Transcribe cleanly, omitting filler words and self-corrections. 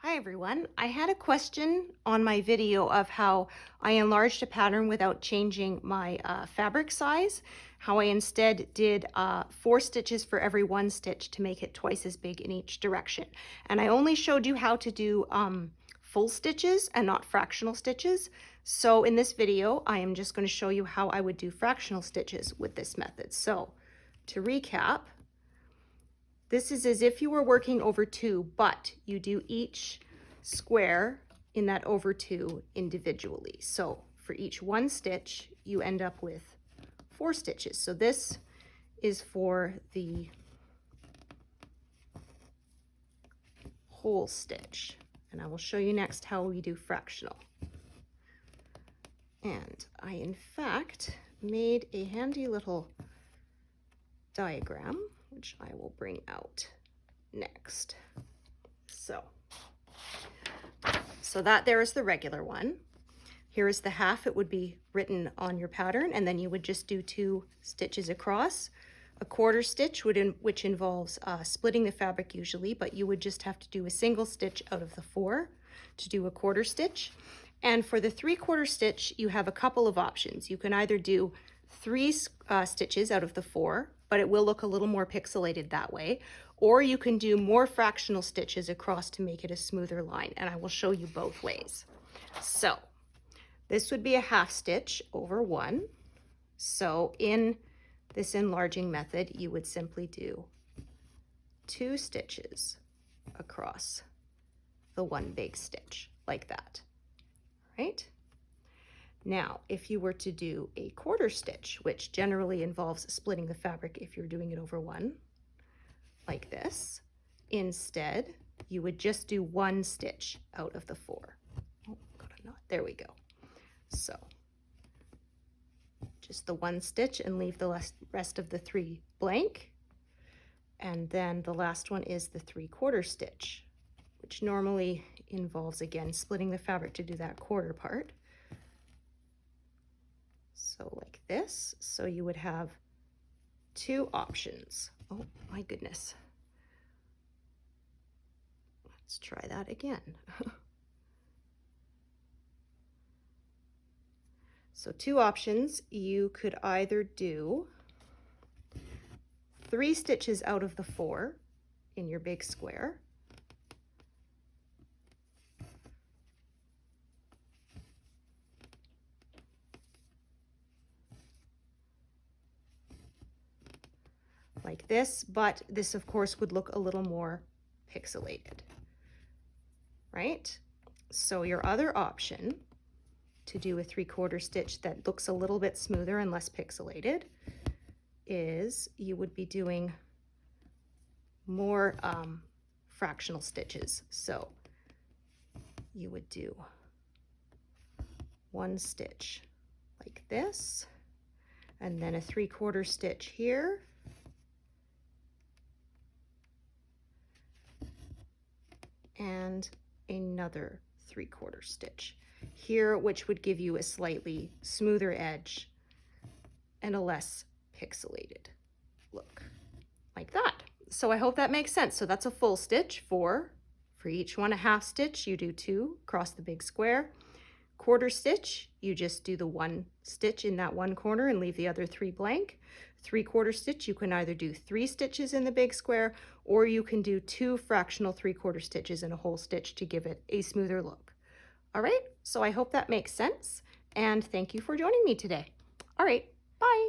Hi everyone. I had a question on my video of how I enlarged a pattern without changing my fabric size, how I instead did 4 stitches for every 1 stitch to make it twice as big in each direction. And I only showed you how to do full stitches and not fractional stitches. So in this video, I am just going to show you how I would do fractional stitches with this method. So to recap, this is as if you were working over 2, but you do each square in that over 2 individually. So for each 1 stitch, you end up with 4 stitches. So this is for the whole stitch. And I will show you next how we do fractional. And I, in fact, made a handy little diagram, which I will bring out next. So that there is the regular one. Here is the half. It would be written on your pattern, and then you would just do 2 stitches across. A quarter stitch, which involves splitting the fabric usually, but you would just have to do a single stitch out of the 4 to do a quarter stitch. And for the 3/4 stitch, you have a couple of options. You can either do 3 stitches out of the 4, but it will look a little more pixelated that way, or you can do more fractional stitches across to make it a smoother line, and I will show you both ways. So this would be a half stitch over 1. So in this enlarging method, you would simply do 2 stitches across the 1 big stitch like that, right? Now, if you were to do a quarter stitch, which generally involves splitting the fabric if you're doing it over 1, like this, instead, you would just do 1 stitch out of the 4. Oh, got a knot. There we go. So just the 1 stitch and leave the rest of the 3 blank. And then the last one is the 3/4 stitch, which normally involves, again, splitting the fabric to do that quarter part. So like this. So you would have 2 options. Oh my goodness. Let's try that again. So 2 options. You could either do 3 stitches out of the 4 in your big square, like this, but this of course would look a little more pixelated, right? So your other option to do a 3/4 stitch that looks a little bit smoother and less pixelated is you would be doing more fractional stitches. So you would do 1 stitch like this, and then a 3/4 stitch here, and another 3/4 stitch here, which would give you a slightly smoother edge and a less pixelated look, like that. So I hope that makes sense. So that's a full stitch, 4. For each one, a half stitch, you do 2 across the big square. Quarter stitch, you just do the 1 stitch in that 1 corner and leave the other 3 blank. 3/4 stitch, you can either do 3 stitches in the big square, or you can do 2 fractional 3/4 stitches in a whole stitch to give it a smoother look. All right, so I hope that makes sense, and thank you for joining me today. All right, bye.